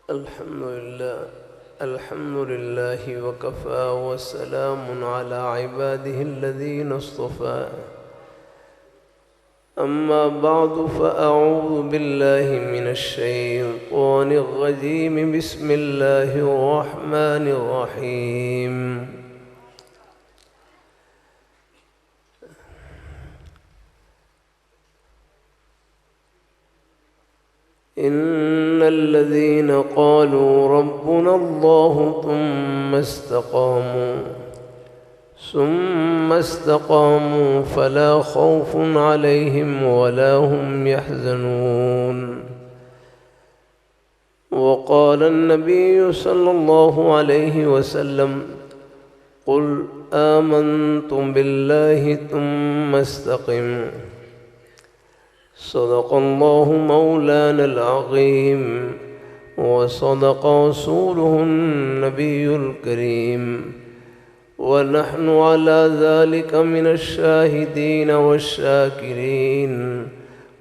الحمد لله وكفى وسلام على عباده الذين اصطفى. أما بعد فأعوذ بالله من الشيطان الرجيم. بسم الله الرحمن الرحيم. إن الذين قالوا ربنا الله ثم استقاموا فلا خوف عليهم ولا هم يحزنون. وقال النبي صلى الله عليه وسلم: قل آمنتم بالله ثم استقم. صدق الله مولانا العظيم وصدق رسوله النبي الكريم، ونحن على ذلك من الشاهدين والشاكرين،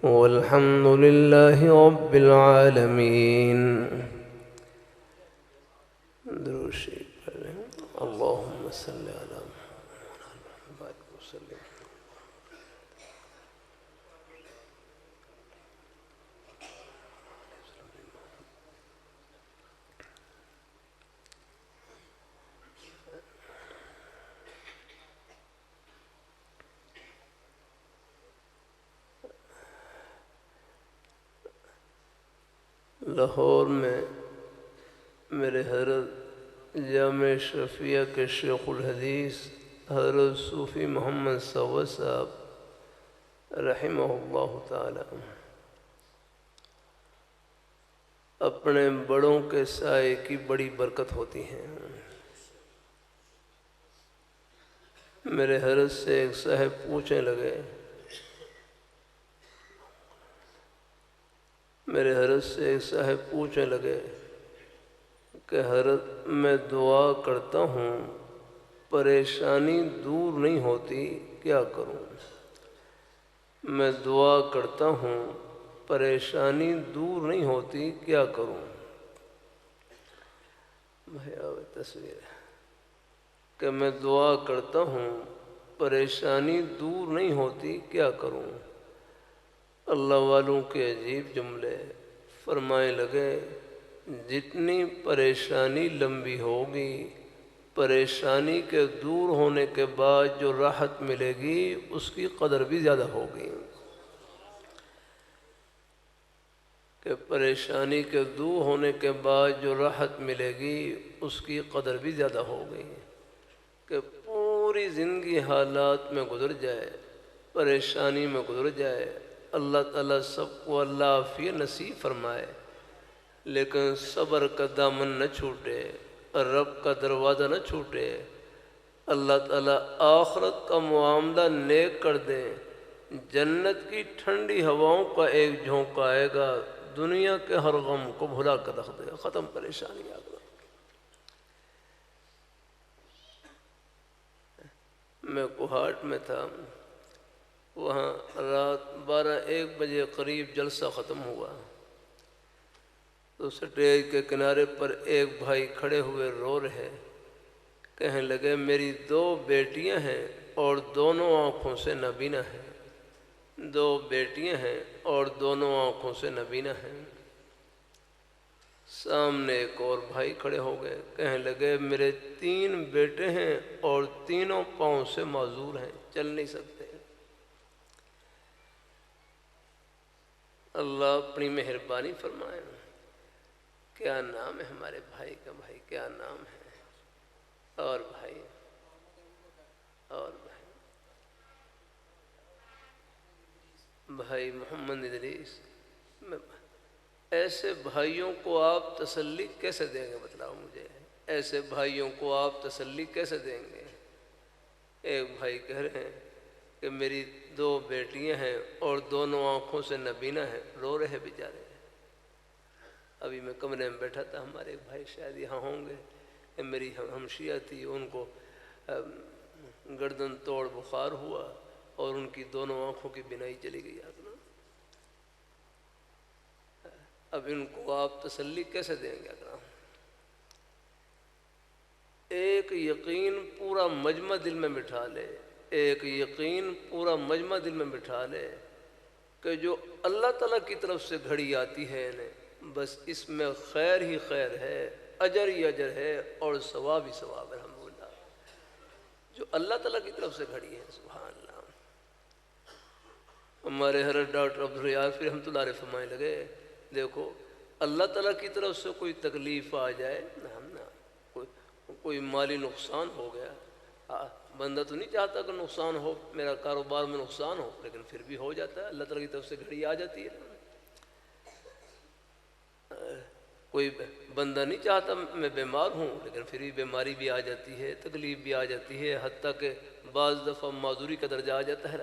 والحمد لله رب العالمين. اللهم صل على محمد وسلم. لاہور میں میرے حضرت جامع شفیہ کے شیخ الحدیث حضرت صوفی محمد صوت صاحب رحمہ اللہ تعالی اپنے بڑوں کے سائے کی بڑی برکت ہوتی ہیں. میرے حضرت سے ایک صاحب پوچھنے لگے، کہ حضرت میں دعا کرتا ہوں پریشانی دور نہیں ہوتی، کیا کروں؟ میں دعا کرتا ہوں پریشانی دور نہیں ہوتی، کیا کروں؟ تصویر ہے کہ میں دعا کرتا ہوں پریشانی دور نہیں ہوتی، کیا کروں؟ اللہ والوں کے عجیب جملے. فرمائے لگے، جتنی پریشانی لمبی ہوگی، پریشانی کے دور ہونے کے بعد جو راحت ملے گی اس کی قدر بھی زیادہ ہوگی. کہ پریشانی کے دور ہونے کے بعد جو راحت ملے گی اس کی قدر بھی زیادہ ہوگی. کہ پوری زندگی حالات میں گزر جائے، پریشانی میں گزر جائے، اللہ تعالیٰ سب کو اللہ عافیت نصیب فرمائے، لیکن صبر کا دامن نہ چھوٹے، رب کا دروازہ نہ چھوٹے. اللہ تعالیٰ آخرت کا معاملہ نیک کر دیں، جنت کی ٹھنڈی ہواؤں کا ایک جھونکا آئے گا، دنیا کے ہر غم کو بھلا کر رکھ دے گا، ختم پریشانی آ گئی. میں کوہاٹ میں تھا، وہاں رات 12-1 بجے قریب جلسہ ختم ہوا تو سٹیج کے کنارے پر ایک بھائی کھڑے ہوئے رو رہے، کہنے لگے میری 2 بیٹیاں ہیں اور دونوں آنکھوں سے نابینا ہیں. 2 بیٹیاں ہیں اور دونوں آنکھوں سے نابینا ہیں. سامنے ایک اور بھائی کھڑے ہو گئے، کہنے لگے میرے 3 بیٹے ہیں اور تینوں پاؤں سے معذور ہیں، چل نہیں سکتے. اللہ اپنی مہربانی فرمائے. کیا نام ہے ہمارے بھائی کا؟ بھائی کیا نام ہے؟ اور بھائی بھائی محمد ادریس. ایسے بھائیوں کو آپ تسلی کیسے دیں گے؟ بتلاؤ مجھے، ایسے بھائیوں کو آپ تسلی کیسے دیں گے؟ ایک بھائی کہہ رہے ہیں کہ میری 2 بیٹیاں ہیں اور دونوں آنکھوں سے نابینا ہیں، رو رہے بیچارے. ابھی میں کمرے میں بیٹھا تھا، ہمارے ایک بھائی شاید یہاں ہوں گے، کہ میری ہمشیہ تھی، ان کو گردن توڑ بخار ہوا اور ان کی دونوں آنکھوں کی بینائی چلی گئی. اب ان کو آپ تسلی کیسے دیں گے اکرام؟ ایک یقین پورا مجمع دل میں بٹھا لے، ایک یقین پورا مجمع دل میں بٹھا لے کہ جو اللہ تعالیٰ کی طرف سے گھڑی آتی ہے انہیں بس اس میں خیر ہی خیر ہے، اجر ہی اجر ہے اور ثواب ہی ثواب ہے۔ الحمدللہ جو اللہ تعالیٰ کی طرف سے گھڑی ہے، سبحان اللہ۔ ہمارے حضرت ڈاکٹر عبدالریاض رحمۃ اللہ علیہ فرمانے لگے دیکھو اللہ تعالیٰ کی طرف سے کوئی تکلیف آ جائے نہ کوئی مالی نقصان ہو گیا، بندہ تو نہیں چاہتا کہ نقصان ہو، میرا کاروبار میں نقصان ہو، لیکن پھر بھی ہو جاتا ہے، اللہ تعالیٰ کی طرف سے گھڑی آ جاتی ہے۔ کوئی بندہ نہیں چاہتا میں بیمار ہوں، لیکن پھر بھی بیماری بھی آ جاتی ہے، تکلیف بھی آ جاتی ہے، حتیٰ کہ بعض دفعہ معذوری کا درجہ آ جاتا ہے۔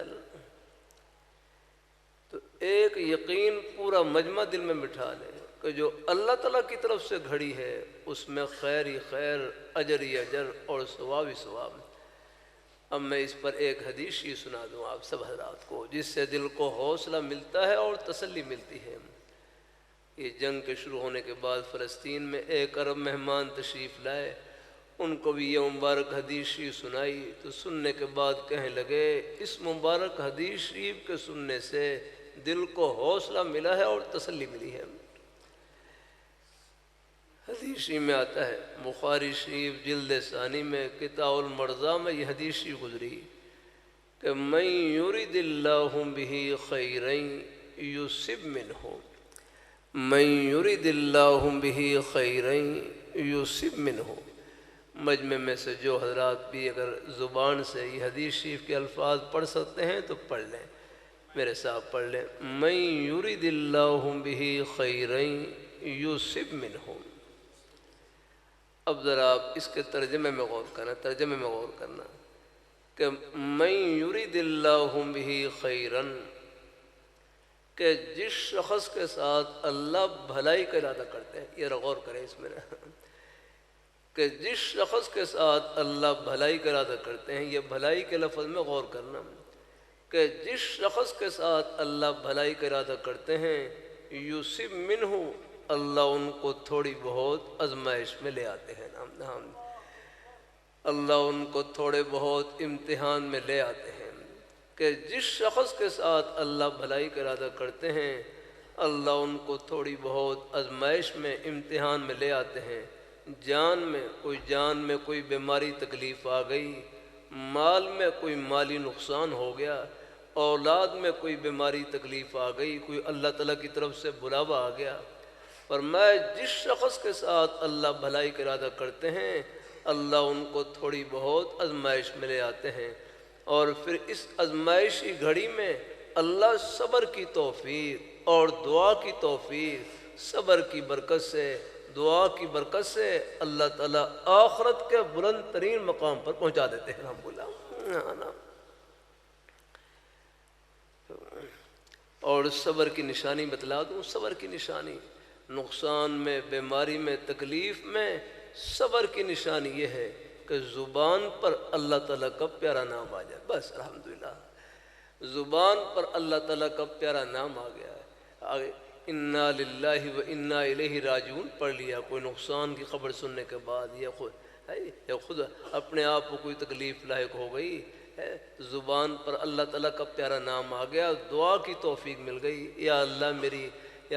تو ایک یقین پورا مجمع دل میں بٹھا لے کہ جو اللہ تعالیٰ کی طرف سے گھڑی ہے اس میں خیر ہی خیر، اجر ہی اجر اور ثواب ہی ثواب۔ اب میں اس پر ایک حدیث ہی سنا دوں آپ سب حضرات کو، جس سے دل کو حوصلہ ملتا ہے اور تسلی ملتی ہے۔ یہ جنگ کے شروع ہونے کے بعد فلسطین میں 1 ارب مہمان تشریف لائے، ان کو بھی یہ مبارک حدیث شریف سنائی تو سننے کے بعد کہنے لگے اس مبارک حدیث شریف کے سننے سے دل کو حوصلہ ملا ہے اور تسلی ملی ہے۔ حدیث شریف میں آتا ہے، بخاری شریف جلد ثانی میں کتاب المرضی میں یہ حدیث شریف گزری کہ من یرد اللہ بہ خیرا یصب منہ، من یرد اللہ بہ خیرا یصب منہ۔ مجمع میں سے جو حضرات بھی اگر زبان سے یہ حدیث شریف کے الفاظ پڑھ سکتے ہیں تو پڑھ لیں، میرے ساتھ پڑھ لیں، من یرد اللہ بہ خیرا یصب منہ۔ اب ذرا آپ اس کے ترجمے میں غور کرنا، کہ من یرد اللہ بہ خیرا، کہ جس شخص کے ساتھ اللہ بھلائی کا ارادہ کرتے ہیں، یہ غور کریں اس میں، کہ جس شخص کے ساتھ اللہ بھلائی کا ارادہ کرتے ہیں، یہ بھلائی کے لفظ میں غور کرنا، کہ جس شخص کے ساتھ اللہ بھلائی کا ارادہ کرتے ہیں یصب منہ، اللہ ان کو تھوڑی بہت آزمائش میں لے آتے ہیں، اللہ ان کو تھوڑے بہت امتحان میں لے آتے ہیں۔ کہ جس شخص کے ساتھ اللہ بھلائی کا ارادہ کرتے ہیں اللہ ان کو تھوڑی بہت آزمائش میں، امتحان میں لے آتے ہیں۔ جان میں کوئی بیماری تکلیف آ گئی، مال میں کوئی مالی نقصان ہو گیا، اولاد میں کوئی بیماری تکلیف آ گئی، کوئی اللہ تعالیٰ کی طرف سے بلاوا آ گیا، پر میں جس شخص کے ساتھ اللہ بھلائی کا ارادہ کرتے ہیں اللہ ان کو تھوڑی بہت آزمائش میں لے آتے ہیں، اور پھر اس آزمائشی گھڑی میں اللہ صبر کی توفیق اور دعا کی توفیق، صبر کی برکت سے، دعا کی برکت سے اللہ تعالیٰ آخرت کے بلند ترین مقام پر پہنچا دیتے ہیں۔ الحمدللہ۔ اور صبر کی نشانی بتلا دوں، صبر کی نشانی نقصان میں، بیماری میں، تکلیف میں، صبر کی نشانی یہ ہے کہ زبان پر اللہ تعالیٰ کا پیارا نام آ جائے، بس الحمدللہ زبان پر اللہ تعالیٰ کا پیارا نام آ گیا ہے، آگے انا للہ و انا الیہ راجعون پڑھ لیا، کوئی نقصان کی خبر سننے کے بعد یا خود اپنے آپ کو کوئی تکلیف لاحق ہو گئی، زبان پر اللہ تعالیٰ کا پیارا نام آ گیا، دعا کی توفیق مل گئی، یا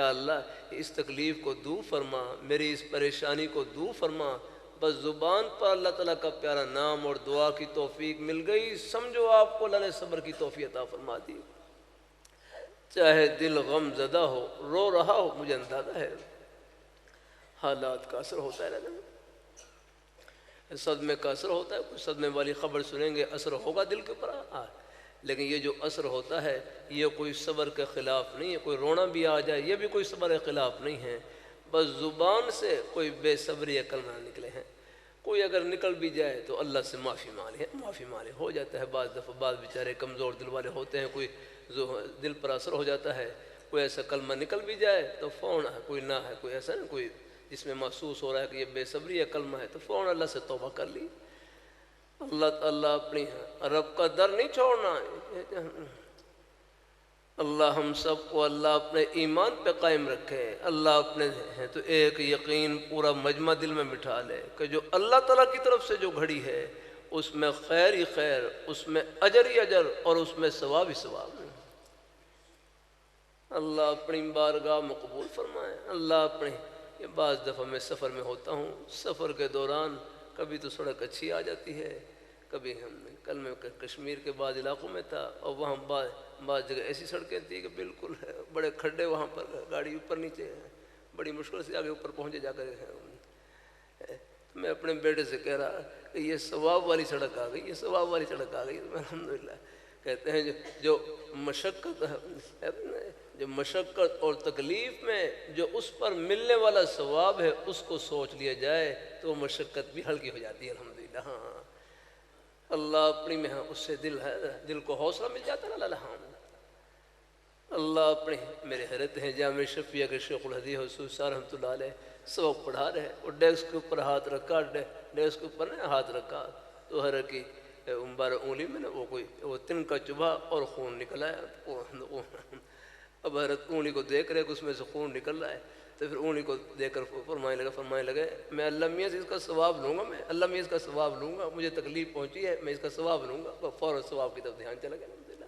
اللہ اس تکلیف کو دور فرما، میری اس پریشانی کو دور فرما، بس زبان پر اللہ تعالیٰ کا پیارا نام اور دعا کی توفیق مل گئی، سمجھو آپ کو اللہ نے صبر کی توفیق عطا فرما دی۔ چاہے دل غم زدہ ہو، رو رہا ہو، مجھے اندازہ ہے حالات کا اثر ہوتا ہے، صدمے کا اثر ہوتا ہے، کوئی صدمے والی خبر سنیں گے اثر ہوگا دل کے اوپر، لیکن یہ جو اثر ہوتا ہے یہ کوئی صبر کے خلاف نہیں ہے، کوئی رونا بھی آ جائے یہ بھی کوئی صبر کے خلاف نہیں ہے، بس زبان سے کوئی بے صبری کلمہ نہ نکلے ہیں، کوئی اگر نکل بھی جائے تو اللہ سے معافی مانگے، ہو جاتا ہے بعض دفعہ، بعض بیچارے کمزور دل والے ہوتے ہیں، کوئی دل پر اثر ہو جاتا ہے، کوئی ایسا کلمہ نکل بھی جائے تو فوراً کوئی نہ ہے، کوئی ایسا نہیں، کوئی جس میں محسوس ہو رہا ہے کہ یہ بے صبری کلمہ ہے تو فوراً اللہ سے توبہ کر لی، اللہ تعالیٰ اپنی رب کا در نہیں چھوڑنا، اللہ ہم سب کو اللہ اپنے ایمان پہ قائم رکھے، اللہ اپنے ہیں تو ایک یقین پورا مجمع دل میں بٹھا لے کہ جو اللہ تعالیٰ کی طرف سے جو گھڑی ہے اس میں خیر ہی خیر، اس میں اجر ہی اجر، اور اس میں ثواب ہی ثواب۔ اللہ اپنی بارگاہ میں قبول فرمائے۔ اللہ اپنے، یہ بعض دفعہ میں سفر میں ہوتا ہوں، سفر کے دوران کبھی تو سڑک اچھی آ جاتی ہے، کبھی کل میں کشمیر کے بعض علاقوں میں تھا اور وہاں بعض جگہ ایسی سڑکیں تھیں کہ بالکل بڑے کھڈے، وہاں پر گاڑی اوپر نیچے ہے، بڑی مشکل سے آگے اوپر پہنچے جا کر۔ میں اپنے بیٹے سے کہہ رہا کہ یہ ثواب والی سڑک آ گئی، یہ ثواب والی سڑک آ گئی۔ الحمدللہ کہتے ہیں جو مشقت اور تکلیف میں جو اس پر ملنے والا ثواب ہے اس کو سوچ لیا جائے تو وہ مشقت بھی ہلکی ہو جاتی ہے۔ الحمدللہ ہاں اللہ اپنی میں اس سے دل کو حوصلہ مل جاتا ہے نا۔ اللہ اپنے میرے حیرت ہیں جامع شفیہ کے شیخ الحدیث حسین صاحب رحمۃ اللہ علیہ سبق پڑھا رہے اور ڈیسک کے اوپر ہاتھ رکھا، ڈیسک کے اوپر نے ہاتھ رکھا تو ہر کی انگلی میں نے وہ تن کا چبھا اور خون نکل آیا۔ اب حضرت انگلی کو دیکھ رہے کہ اس میں سے خون نکل رہا ہے، تو پھر انگلی کو دیکھ کر فرمانے لگے میں اللہ میاں سے اس کا ثواب لوں گا، میں اللہ میاں اس کا ثواب لوں گا، مجھے تکلیف پہنچی ہے میں اس کا ثواب لوں گا۔ فوراً ثواب کی طرف دھیان چلا گیا۔ الحمدللہ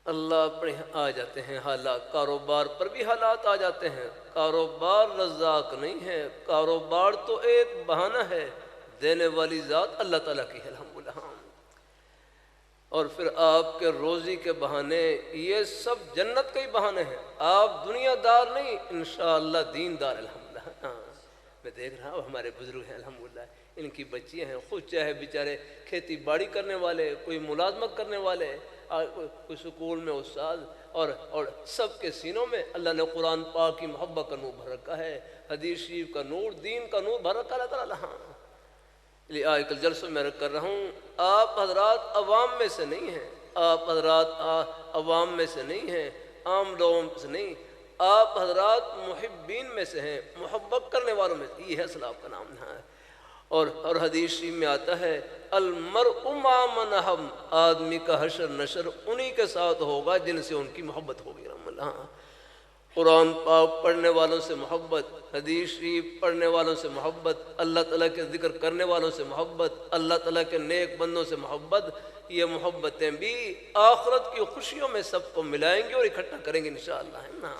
اللہ اپنے آ جاتے ہیں حالات، کاروبار پر بھی حالات آ جاتے ہیں۔ کاروبار رزاق نہیں ہے، کاروبار تو ایک بہانہ ہے، دینے والی ذات اللہ تعالیٰ کی ہے۔ الحمدللہ اور پھر آپ کے روزی کے بہانے، یہ سب جنت کے ہی بہانے ہیں۔ آپ دنیا دار نہیں، انشاءاللہ دین دار۔ الحمدللہ میں دیکھ رہا ہوں ہمارے بزرگ ہیں الحمدللہ، ان کی بچیاں ہیں، خود چاہے بیچارے کھیتی باڑی کرنے والے، کوئی ملازمت کرنے والے، کوئی سکول میں استاد، اور سب کے سینوں میں اللہ نے قرآن پاک کی محبت کا نور بھر رکھا ہے، حدیث شریف کا نور، دین کا نور بھر رکھا اللہ تعالیٰ۔ لیے آج کل جلسوں میں رکھ کر رہا ہوں، آپ حضرات عوام میں سے نہیں ہیں، آپ حضرات عوام میں سے نہیں ہیں، عام لوگوں میں سے نہیں، آپ حضرات محبین میں سے ہیں، محبت کرنے والوں میں سے، یہ ہے اصل آپ کا نام ہے۔ اور حدیث شریف میں آتا ہے المرء مع من احب، آدمی کا حشر نشر انہی کے ساتھ ہوگا جن سے ان کی محبت ہوگی۔ رحم اللہ قرآن پاک پڑھنے والوں سے محبت، حدیث شریف پڑھنے والوں سے محبت، اللہ تعالیٰ کے ذکر کرنے والوں سے محبت، اللہ تعالیٰ کے نیک بندوں سے محبت، یہ محبتیں بھی آخرت کی خوشیوں میں سب کو ملائیں گے اور اکٹھا کریں گے انشاءاللہ۔ ہے نا؟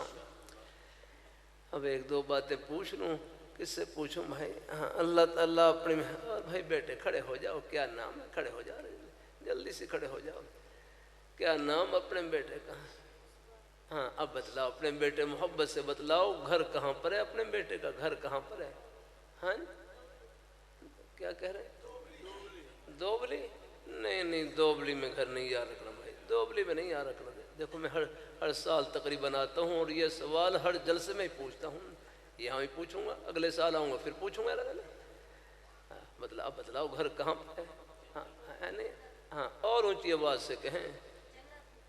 اب ایک دو باتیں پوچھ لوں، کس سے پوچھوں بھائی؟ ہاں اللہ تعالیٰ اپنے بھائی بیٹے کھڑے ہو جاؤ، کیا نام ہے؟ کھڑے ہو جاؤ جلدی سے، کھڑے ہو جاؤ۔ کیا نام اپنے بیٹے کا؟ ہاں اب بتلاؤ اپنے بیٹے، محبت سے بتلاؤ گھر کہاں پر ہے اپنے بیٹے کا؟ گھر کہاں پر ہے؟ ہاں کیا کہہ رہے ہیں؟ دوبلی؟ نہیں دوبلی میں گھر نہیں یاد رکھنا بھائی، دوبلی میں نہیں یاد رکھنا۔ دیکھو میں ہر سال تقریباً آتا ہوں اور یہ سوال ہر جلسے میں ہی پوچھتا ہوں، یہاں بھی پوچھوں گا، اگلے سال آؤں گا پھر پوچھوں گا۔ بتلاؤ گھر کہاں پر ہے؟ ہاں نہیں ہاں اور اونچی آواز سے کہیں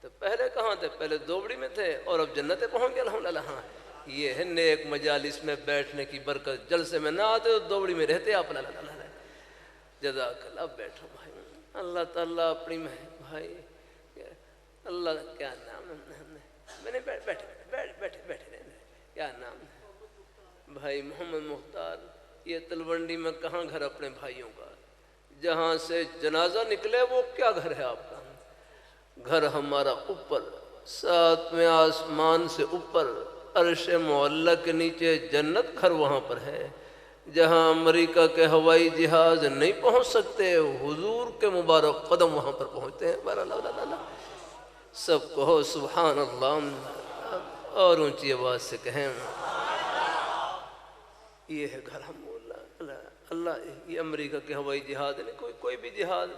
تو پہلے کہاں تھے؟ پہلے دوبڑی میں تھے اور اب جنتیں پہنچ گئے الحمدللہ۔ ہاں یہ ہے نیک مجالس میں بیٹھنے کی برکت، جلسے میں نہ آتے تو دوبڑی میں رہتے آپ۔ جزاک اللہ۔ اب بیٹھو بھائی، اللہ تعالیٰ اپنی بھائی اللہ کیا نام ہے؟ بیٹھے کیا نام ہے بھائی؟ محمد مختار۔ یہ تلونڈی میں کہاں گھر اپنے بھائیوں کا؟ جہاں سے جنازہ نکلے وہ کیا گھر ہے آپ کا؟ گھر ہمارا اوپر، ساتویں آسمان سے اوپر، عرش معلیٰ کے نیچے جنت، گھر وہاں پر ہے جہاں امریکہ کے ہوائی جہاز نہیں پہنچ سکتے، حضور کے مبارک قدم وہاں پر پہنچتے ہیں۔ سب کہو سبحان اللہ اور اونچی آواز سے کہیں یہ ہے گھر ہم اللہ۔ یہ امریکہ کے ہوائی جہاز نہیں، کوئی بھی جہاز،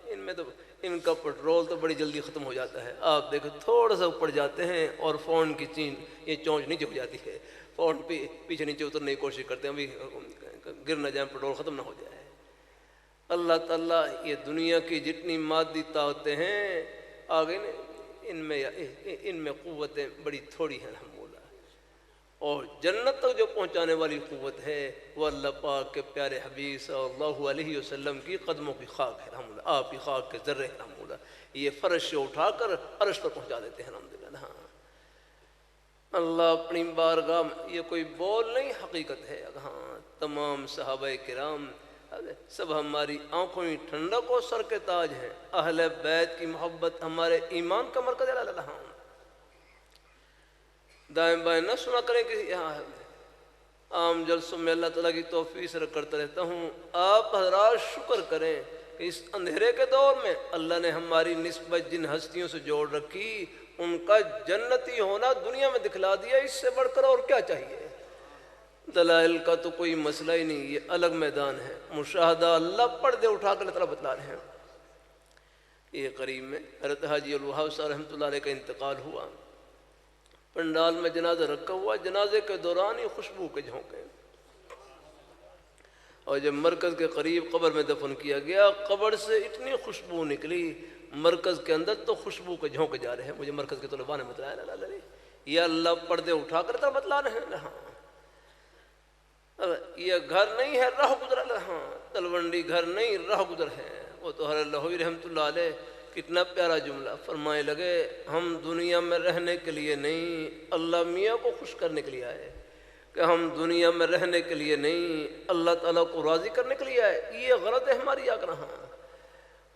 ان میں تو ان کا پٹرول تو بڑی جلدی ختم ہو جاتا ہے۔ آپ دیکھو تھوڑا سا اوپر جاتے ہیں اور فون کی چین یہ چونچ نیچے ہو جاتی ہے، فون پیچھے نیچے اترنے کی کوشش کرتے ہیں ابھی گر نہ جائیں، پٹرول ختم نہ ہو جائے۔ اللہ تعالیٰ یہ دنیا کی جتنی مادی طاقتیں ہیں آگے ان میں قوتیں بڑی تھوڑی ہیں الحمدللہ، اور جنت تک جو پہنچانے والی قوت ہے وہ اللہ پاک کے پیارے حبیب صلی اللہ علیہ وسلم کی قدموں کی خاک ہے الحمدللہ، آپ کی خاک کے ذرے الحمدللہ، یہ فرش سے اٹھا کر عرش پر پہنچا دیتے ہیں الحمدللہ۔ اللہ اپنی بارگاہ میں، یہ کوئی بول نہیں، حقیقت ہے۔ ہاں، تمام صحابہ کرام سب ہماری آنکھوں میں ٹھنڈک و سر کے تاج ہیں۔ اہل بیت کی محبت ہمارے ایمان کا مرکز ہے۔ اللہ دائیں بائیں نہ سنا کریں کہ یہاں عام جلسوں میں اللہ تعالیٰ کی توفیق سے کرتا رہتا ہوں، آپ حضرات شکر کریں کہ اس اندھیرے کے دور میں اللہ نے ہماری نسبت جن ہستیوں سے جوڑ رکھی، ان کا جنتی ہونا دنیا میں دکھلا دیا، اس سے بڑھ کر اور کیا چاہیے؟ دلائل کا تو کوئی مسئلہ ہی نہیں، یہ الگ میدان ہے، مشاہدہ اللہ پردے اٹھا کر اللہ تعالیٰ بتلا رہے ہیں۔ یہ قریب میں حضرت حاجی الوہاب صاحب رحمۃ اللہ علیہ کا انتقال ہوا، پنڈال میں جنازہ رکھا ہوا، جنازے کے دوران ہی خوشبو کے جھونکے، اور جب مرکز کے قریب قبر میں دفن کیا گیا، قبر سے اتنی خوشبو نکلی، مرکز کے اندر تو خوشبو کے جھونکے جا رہے ہیں۔ مجھے مرکز کے طلباء نے بتلایا، یہ اللہ پردے اٹھا کر تو بتلا رہے ہیں۔ ہاں، یہ گھر نہیں ہے، راہ گزر۔ ہاں، تلونڈی گھر نہیں، راہ گزر ہے۔ وہ تو حضرت لہوی رحمۃ اللہ علیہ کتنا پیارا جملہ فرمائے لگے، ہم دنیا میں رہنے کے لیے نہیں، اللہ میاں کو خوش کرنے کے لیے آئے، کہ ہم دنیا میں رہنے کے لیے نہیں، اللہ تعالیٰ کو راضی کرنے کے لیے آئے۔ یہ غرض ہے ہماری آ کر۔ ہاں،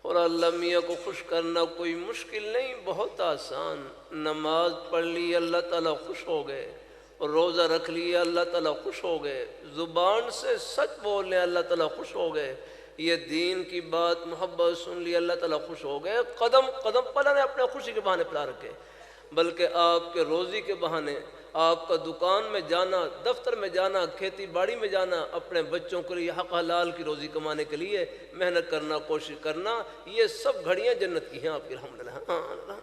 اور اللہ میاں کو خوش کرنا کوئی مشکل نہیں، بہت آسان۔ نماز پڑھ لی، اللہ تعالیٰ خوش ہو گئے، اور روزہ رکھ لیا، اللہ تعالیٰ خوش ہو گئے، زبان سے سچ بول لیں، اللہ تعالیٰ خوش ہو گئے، یہ دین کی بات محبت سن لی، اللہ تعالیٰ خوش ہو گئے۔ قدم قدم پر نے اپنے خوشی کے بہانے پلا رکھے، بلکہ آپ کے روزی کے بہانے، آپ کا دکان میں جانا، دفتر میں جانا، کھیتی باڑی میں جانا، اپنے بچوں کے لیے حق حلال کی روزی کمانے کے لیے محنت کرنا، کوشش کرنا، یہ سب گھڑیاں جنت کی ہیں آپ کی، الحمدللہ۔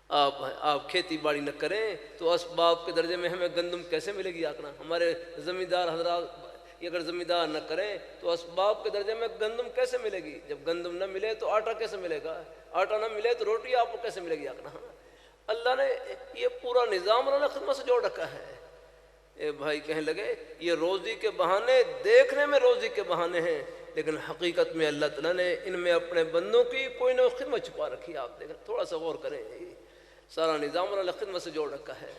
آپ کھیتی باڑی نہ کریں تو اسباب کے درجے میں ہمیں گندم کیسے ملے گی؟ آکنا ہمارے زمیندار حضرات اگر زمیندار نہ کریں تو اسباب کے درجے میں گندم کیسے ملے گی؟ جب گندم نہ ملے تو آٹا کیسے ملے گا؟ آٹا نہ ملے تو روٹی آپ کو کیسے ملے گی؟ آکنا اللہ نے یہ پورا نظام اللہ نے خدمت سے جوڑ رکھا ہے۔ اے بھائی کہنے لگے یہ روزی کے بہانے، دیکھنے میں روزی کے بہانے ہیں، لیکن حقیقت میں اللہ تعالیٰ نے ان میں اپنے بندوں کی کوئی نہ خدمت چھپا رکھی ہے۔ آپ دیکھیں، تھوڑا سا غور کریں، سارا نظام اللہ خدمت سے جوڑ رکھا ہے۔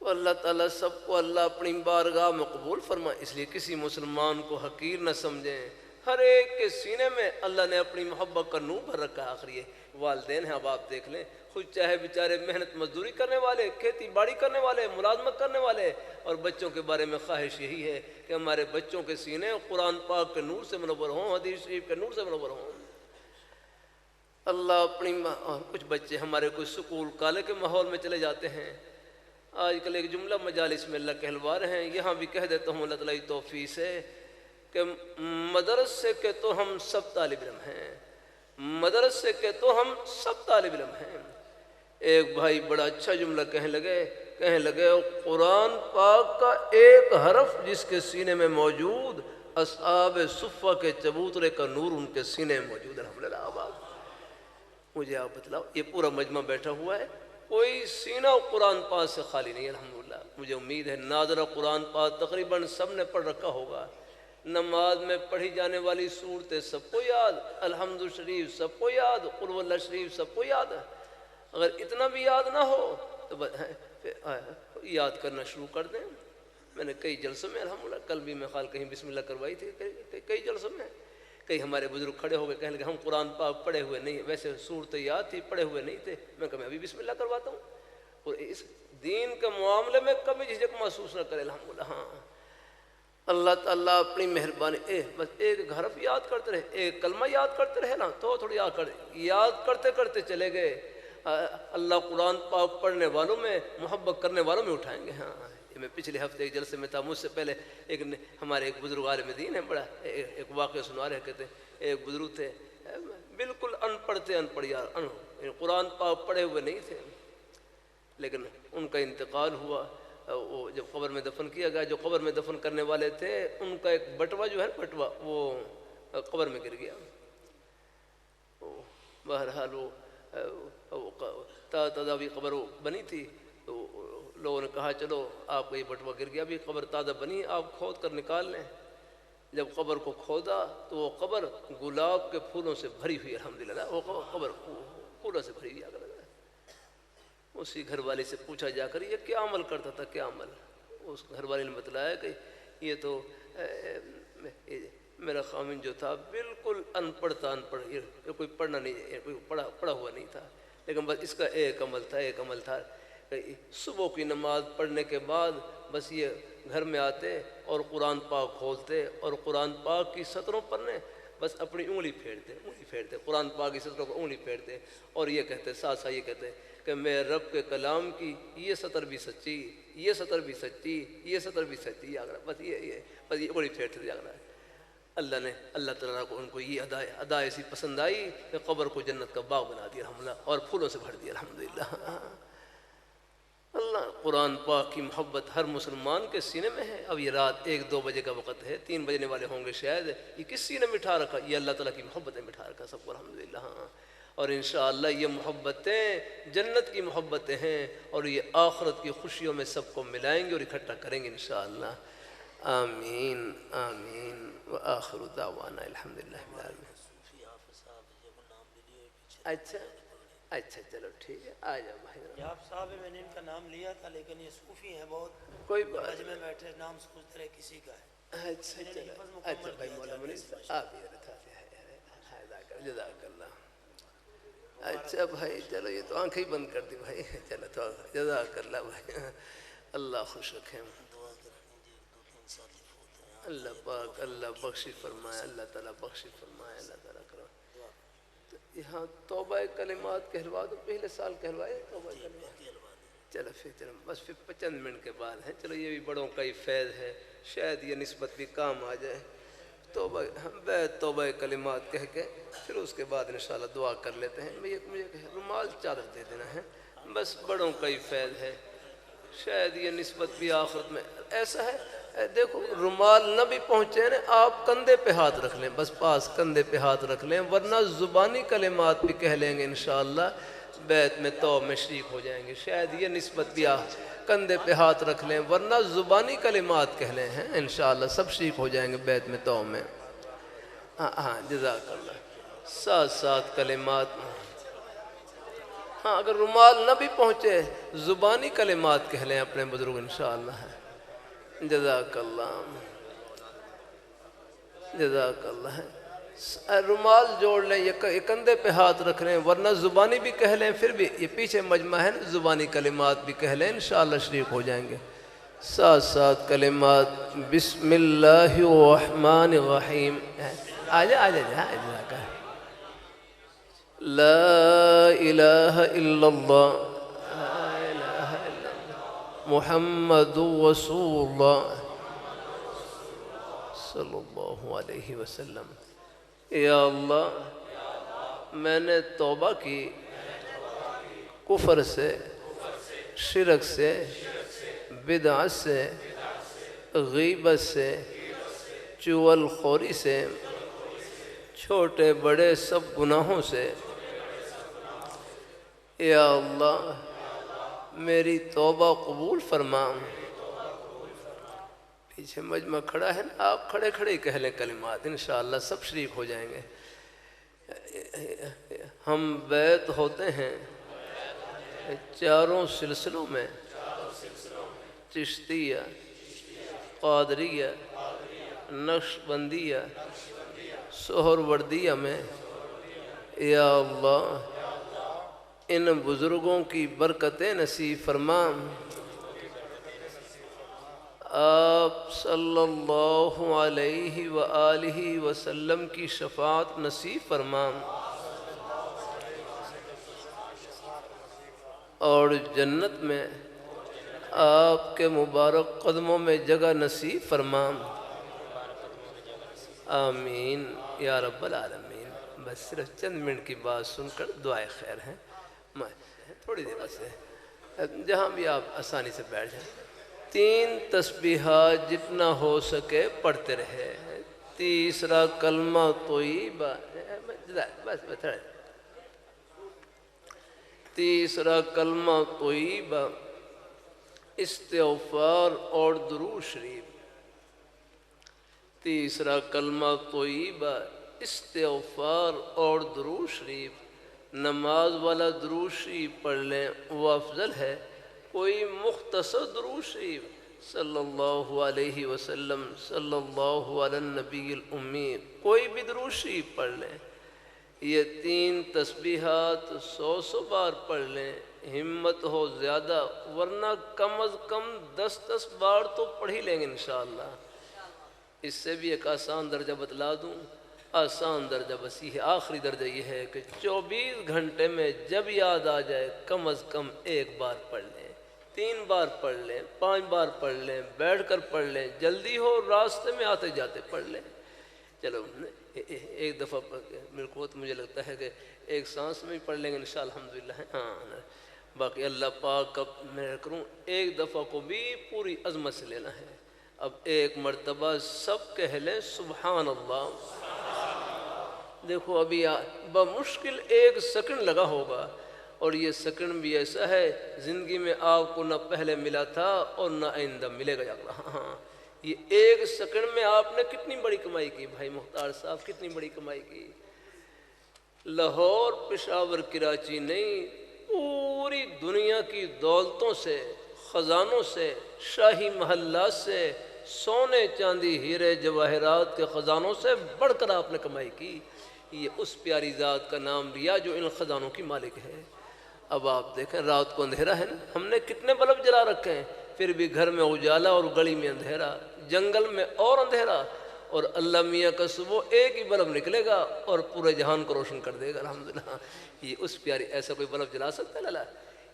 تو اللہ تعالیٰ سب کو اللہ اپنی بارگاہ میں قبول فرمائے، اس لیے کسی مسلمان کو حقیر نہ سمجھیں، ہر ایک کے سینے میں اللہ نے اپنی محبت کا نور بھر رکھا ہے۔ آخری والدین ہیں، اب آپ دیکھ لیں، خود چاہے بیچارے محنت مزدوری کرنے والے، کھیتی باڑی کرنے والے، ملازمت کرنے والے، اور بچوں کے بارے میں خواہش یہی ہے کہ ہمارے بچوں کے سینے قرآن پاک کے نور سے منور ہوں، حدیث شریف کے نور سے منور ہوں۔ اللہ اپنی اور کچھ بچے ہمارے کچھ سکول کالج کے ماحول میں چلے جاتے ہیں۔ آج کل ایک جملہ مجالس میں اللہ کہلوا رہے ہیں، یہاں بھی کہہ دیتا ہوں اللہ تعالیٰ کی توفیق سے، کہ مدرسے کے تو ہم سب طالب علم ہیں، مدرسے کے تو ہم سب طالب علم ہیں۔ ایک بھائی بڑا اچھا جملہ کہنے لگے قرآن پاک کا ایک حرف جس کے سینے میں موجود، اصحاب صفہ کے چبوترے کا نور ان کے سینے میں موجود ہے۔ الحمدللہ۔ آباد مجھے آپ بتلاؤ، یہ پورا مجمع بیٹھا ہوا ہے، کوئی سینہ قرآن پاک سے خالی نہیں ہے۔ الحمدللہ، مجھے امید ہے ناظرہ قرآن پاک تقریباً سب نے پڑھ رکھا ہوگا، نماز میں پڑھی جانے والی صورتیں سب کو یاد، الحمد شریف سب کو یاد، قل هو اللہ شریف سب کو یاد ہے۔ اگر اتنا بھی یاد نہ ہو تو یاد کرنا شروع کر دیں۔ میں نے کئی جلسوں میں الحمدللہ، کل بھی میں خیال کہیں بسم اللہ کروائی تھی، کئی جلسوں میں کئی ہمارے بزرگ کھڑے ہو گئے کہنے لگے ہم قرآن پاک پڑھے ہوئے نہیں، ویسے صورت یاد تھی، پڑھے ہوئے نہیں تھے۔ میں کہا میں ابھی بسم اللہ کرواتا ہوں، اور اس دین کے معاملے میں کبھی جھجک محسوس نہ کرے۔ الحمدللہ۔ ہاں، اللہ تعالیٰ اپنی مہربانی، بس ایک حرف یاد کرتے رہے، ایک کلمہ یاد کرتے رہے نا، تو تھوڑی یاد کرتے کرتے چلے گئے، اللہ قرآن پاک پڑھنے والوں میں، محبت کرنے والوں میں اٹھائیں گے۔ ہاں، میں پچھلے ہفتے ایک جلسے میں تھا، مجھ سے پہلے ہمارے ایک بزرگ عالم دین ہے، بڑا ایک واقعہ سنا رہے، کہتے ایک بزرگ تھے بالکل ان پڑھ تھے، ان پڑھ یار قرآن پاک پڑھے ہوئے نہیں تھے، لیکن ان کا انتقال ہوا۔ وہ جب قبر میں دفن کیا گیا، جو قبر میں دفن کرنے والے تھے ان کا ایک بٹوا جو ہے بٹوا، وہ قبر میں گر گیا۔ بہرحال وہ تازہ قبر بنی تھی، تو لوگوں نے کہا چلو آپ کا یہ بٹوا گر گیا، ابھی قبر تازہ بنی، آپ کھود کر نکال لیں۔ جب قبر کو کھودا تو وہ قبر گلاب کے پھولوں سے بھری ہوئی، الحمدللہ، وہ قبر پھولوں سے بھری ہوئی۔ اسی گھر والی سے پوچھا جا کر یہ کیا عمل کرتا تھا، کیا عمل؟ اس گھر والے نے بتلایا کہ یہ تو میرا خامن جو تھا بالکل ان پڑھ تھا، ان پڑھ، یہ کوئی پڑھنا نہیں، کوئی پڑھا ہوا نہیں تھا، لیکن بس اس کا ایک عمل تھا کہ صبح کی نماز پڑھنے کے بعد بس یہ گھر میں آتے اور قرآن پاک کھولتے اور قرآن پاک کی سطروں پر نے بس اپنی انگلی پھیرتے قرآن پاک کی سطروں پر انگلی پھیرتے اور یہ کہتے، ساتھ ساتھ یہ کہتے کہ میں رب کے کلام کی یہ سطر بھی سچی، یہ سطر بھی سچی، یہ سطر بھی سچی، یاد رہا، بس یہ انگلی پھیرتے یاد رہا ہے۔ اللہ تعالیٰ کو ان کو یہ ادا ایسی پسند آئی کہ قبر کو جنت کا باغ بنا دیا الحمدللہ، اور پھولوں سے بھر دیا الحمدللہ۔ اللہ قرآن پاک کی محبت ہر مسلمان کے سینے میں ہے۔ اب یہ رات 1-2 بجے کا وقت ہے، 3 بجنے والے ہوں گے شاید، یہ کس سینے میں بٹھا رکھا؟ یہ اللہ تعالیٰ کی محبت نے بٹھا رکھا سب کو الحمدللہ۔ ہاں، اور انشاءاللہ یہ محبتیں جنت کی محبتیں ہیں، اور یہ آخرت کی خوشیوں میں سب کو ملائیں گے اور اکٹھا کریں گے انشاءاللہ۔ آمین آمین وآخر دعوانا الحمدللہ رب العالمین۔ اچھا چلو ٹھیک ہے، آ جاؤ بھائی۔ یاب صاحب میں نے ان کا نام لیا تھا لیکن یہ صوفی ہیں بہت، کوئی بات حج میں بیٹھے نام سوچتے رہے کسی کا ہے۔ اچھا چلو، اچھا بھائی مولانا منیر صاحب آپ یہ رہتا، جزاک اللہ۔ اچھا بھائی چلو، یہ تو آنکھیں ہی بند کر دی بھائی، چلو تو جزاک اللہ بھائی، اللہ خوش رکھیں، اللہ پاک اللہ بخشی فرمائے، اللہ تعالیٰ بخشی فرمائے، اللہ تعالیٰ کرو۔ یہاں توبہ کلمات کہلوا دو، پہلے سال کہلوائے توبہ کلمات، چلو پھر بس پھر چند منٹ کے بعد ہیں، چلو یہ بھی بڑوں کا ہی فیض ہے، شاید یہ نسبت بھی کام آ جائے۔ توبہ کلمات کہہ کے پھر اس کے بعد انشاءاللہ دعا کر لیتے ہیں۔ مجھے رومال چادر دے دینا ہے، بس بڑوں کا ہی فیض ہے، شاید یہ نسبت بھی آخرت میں ایسا ہے۔ دیکھو رومال نہ بھی پہنچے نا، آپ کندھے پہ ہاتھ رکھ لیں، بس پاس کندھے پہ ہاتھ رکھ لیں، ورنہ زبانی کلمات بھی کہہ لیں گے انشاءاللہ بیت میں توب میں شریک ہو جائیں گے، شاید یہ نسبت بھی کندھے پہ ہاتھ رکھ لیں، ورنہ زبانی کلمات کہہ لیں ہیں انشاءاللہ سب شریک ہو جائیں گے بیت میں توب میں۔ ہاں جزاک اللہ، ساتھ کلمات۔ ہاں اگر رومال نہ بھی پہنچے زبانی کلمات کہہ لیں اپنے بزرگ انشاءاللہ۔ جزاک اللہ جزاک اللہ۔ رومال جوڑ لیں، یہ کندھے پہ ہاتھ رکھ لیں، ورنہ زبانی بھی کہہ لیں، پھر بھی یہ پیچھے مجمع ہے نا، زبانی کلمات بھی کہہ لیں انشاءاللہ شریک ہو جائیں گے۔ ساتھ کلمات۔ بسم اللہ الرحمن الرحیم۔ آجا لا الہ الا اللہ محمد رسول اللہ صلی اللہ علیہ وسلم۔ یا اللہ میں نے توبہ کی کفر سے، شرک سے، بدعت سے، غیبت سے، چغل خوری سے، چھوٹے بڑے سب گناہوں سے۔ یا اللہ میری توبہ قبول فرما۔ پیچھے مجمع کھڑا ہے نا، آپ کھڑے ہی کہہ لیں کلمات، انشاءاللہ سب شریک ہو جائیں گے۔ ہم بیت ہوتے ہیں چاروں سلسلوں میں، چشتیہ، قادریہ، نقشبندیہ، سہروردیہ میں۔ یا اللہ ان بزرگوں کی برکتیں نصیب فرما، آپ صلی اللہ علیہ وآلہ وسلم کی شفاعت نصیب فرما، اور جنت میں آپ کے مبارک قدموں میں جگہ نصیب فرما، آمین یا رب العالمین۔ بس صرف چند منٹ کی بات سن کر دعائے خیر ہیں، تھوڑی دیر بس ہے، جہاں بھی آپ آسانی سے بیٹھ جائیں۔ 3 تسبیحات جتنا ہو سکے پڑھتے رہے۔ تیسرا کلمہ طیبہ، بس تیسرا کلمہ طیبہ، استغفار اور درود شریف۔ تیسرا کلمہ طیبہ، استغفار اور درود شریف۔ نماز والا درود شریف پڑھ لیں وہ افضل ہے، کوئی مختصر درود شریف صلی اللہ علیہ وسلم صلی اللہ علی النبی الامی کوئی بھی درود شریف پڑھ لیں، یہ 3 تسبیحات 100 بار پڑھ لیں، ہمت ہو زیادہ، ورنہ کم از کم 10 بار تو پڑھ ہی لیں گے انشاءاللہ۔ اس سے بھی ایک آسان درجہ بتلا دوں، آسان درجہ بس یہ ہے، آخری درجہ یہ ہے کہ 24 گھنٹے میں جب یاد آ جائے کم از کم 1 بار پڑھ لیں، 3 بار پڑھ لیں، 5 بار پڑھ لیں، بیٹھ کر پڑھ لیں، جلدی ہو راستے میں آتے جاتے پڑھ لیں۔ چلو ایک دفعہ میرے کو تو مجھے لگتا ہے کہ ایک سانس میں ہی پڑھ لیں گے انشاءاللہ الحمدللہ۔ ہاں باقی اللہ پاک کا میں کروں ایک دفعہ کو بھی پوری عظمت سے لینا ہے۔ اب ایک مرتبہ سب کہہ لیں سبحان اللہ۔ دیکھو ابھی بمشکل 1 سیکنڈ لگا ہوگا، اور یہ سیکنڈ بھی ایسا ہے زندگی میں آپ کو نہ پہلے ملا تھا اور نہ آئندہ ملے گا۔ ہاں یہ 1 سیکنڈ میں آپ نے کتنی بڑی کمائی کی بھائی مختار صاحب، کتنی بڑی کمائی کی۔ لاہور، پشاور، کراچی نہیں، پوری دنیا کی دولتوں سے، خزانوں سے، شاہی محلات سے، سونے چاندی ہیرے جواہرات کے خزانوں سے بڑھ کر آپ نے کمائی کی۔ یہ اس پیاری ذات کا نام لیا جو ان خزانوں کی مالک ہے۔ اب آپ دیکھیں رات کو اندھیرا ہے نا، ہم نے کتنے بلب جلا رکھے ہیں، پھر بھی گھر میں اجالا اور گلی میں اندھیرا، جنگل میں اور اندھیرا، اور اللہ میاں کا صبح ایک ہی بلب نکلے گا اور پورے جہان کو روشن کر دے گا الحمدللہ۔ یہ اس پیاری، ایسا کوئی بلب جلا سکتا ہے؟ لالا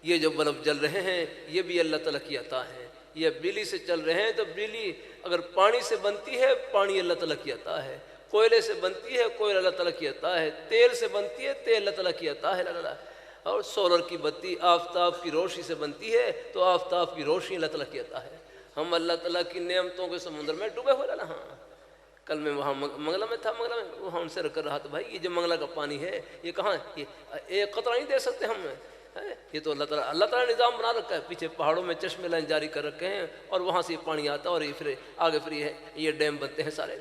یہ جو بلب جل رہے ہیں یہ بھی اللہ تعالیٰ کی عطا ہے۔ یہ بجلی سے چل رہے ہیں تو بجلی اگر پانی سے بنتی ہے پانی اللہ تعالیٰ کی عطا ہے، کوئلے سے بنتی ہے کوئلہ اللہ تعالیٰ کی عطا ہے، تیل سے بنتی ہے تیل اللہ تعالیٰ کی عطا ہے لالا، اور سولر کی بتی آفتاب کی روشنی سے بنتی ہے تو آفتاب کی روشنی اللہ تعالیٰ کی عطا ہے۔ ہم اللہ تعالیٰ کی نعمتوں کے سمندر میں ڈوبے ہوئے لالا۔ ہاں کل میں وہاں منگلہ میں تھا، منگلہ میں وہاں ان سے کر رہا تھا بھائی یہ جو منگلہ کا پانی ہے یہ کہاں، یہ 1 قطرہ نہیں دے سکتے ہم، یہ تو اللہ تعالیٰ نے نظام بنا رکھا ہے، پیچھے پہاڑوں میں چشمے لائن جاری کر رکھے ہیں اور وہاں سے یہ پانی آتا ہے اور یہ پھر آگے پھر یہ ڈیم بنتے ہیں سارے۔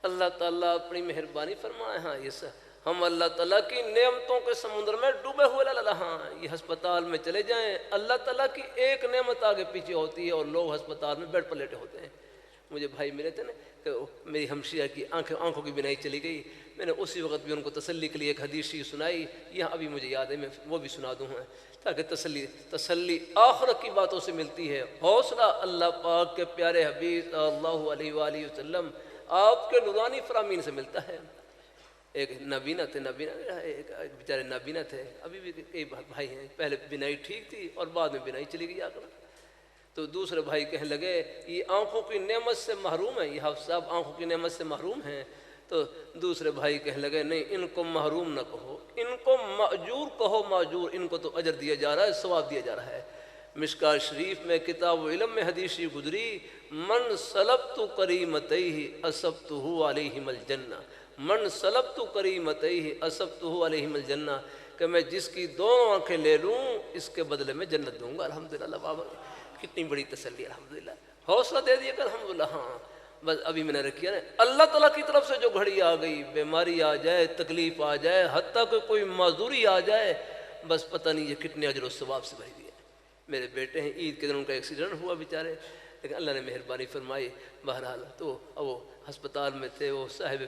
اللہ تعالیٰ اپنی مہربانی فرمائے۔ ہاں یہ ہم اللہ تعالیٰ کی نعمتوں کے سمندر میں ڈوبے ہوئے لالا۔ ہاں یہ ہسپتال میں چلے جائیں، اللہ تعالیٰ کی ایک نعمت آگے پیچھے ہوتی ہے اور لوگ ہسپتال میں بیڈ پر لیٹے ہوتے ہیں۔ مجھے بھائی ملے تھے نا کہ میری ہمشیرہ کی آنکھوں کی بینائی چلی گئی، میں نے اسی وقت بھی ان کو تسلی کے لیے ایک حدیث سنائی، یہاں ابھی مجھے یاد ہے میں وہ بھی سنا دوں ہاں، تاکہ تسلی آخرت کی باتوں سے ملتی ہے، حوصلہ اللہ پاک کے پیارے حبیب صلی اللہ علیہ وآلہ وسلم آپ کے نورانی فرامین سے ملتا ہے۔ ایک نابینا تھے، ایک بیچارے نابینا تھے، ابھی بھی کئی بھائی ہیں، پہلے بینائی ٹھیک تھی اور بعد میں بینائی چلی گئی آ کر، تو دوسرے بھائی کہنے لگے یہ آنکھوں کی نعمت سے محروم ہیں، یہ حافظ صاحب آنکھوں کی نعمت سے محروم ہیں، تو دوسرے بھائی کہنے لگے نہیں ان کو محروم نہ کہو، ان کو ماجور کہو، ماجور، ان کو تو اجر دیا جا رہا ہے، ثواب دیا جا رہا ہے۔ مشکات شریف میں کتاب علم میں حدیث گزری، من سلبت کریمتیہ اصبتہ علیہم الجنہ، من سلبت کریمتیہ اصبتہ علیہم الجنہ، کہ میں جس کی 2 آنکھیں لے لوں اس کے بدلے میں جنت دوں گا۔ الحمدللہ بابا کتنی بڑی تسلی، الحمدللہ حوصلہ دے دیا کہ الحمدللہ۔ ہاں بس ابھی میں نے رکھی ہے اللہ تعالیٰ کی طرف سے جو گھڑی آ گئی، بیماری آ جائے، تکلیف آ جائے، حتیٰ کہ کوئی معذوری آ جائے، بس پتہ نہیں یہ کتنے اجر و ثواب سے بھری دیا۔ میرے بیٹے ہیں، عید کے دن ان کا ایکسیڈنٹ ہوا بیچارے، لیکن اللہ نے مہربانی فرمائی، بہرحال تو وہ ہسپتال میں تھے، وہ صاحب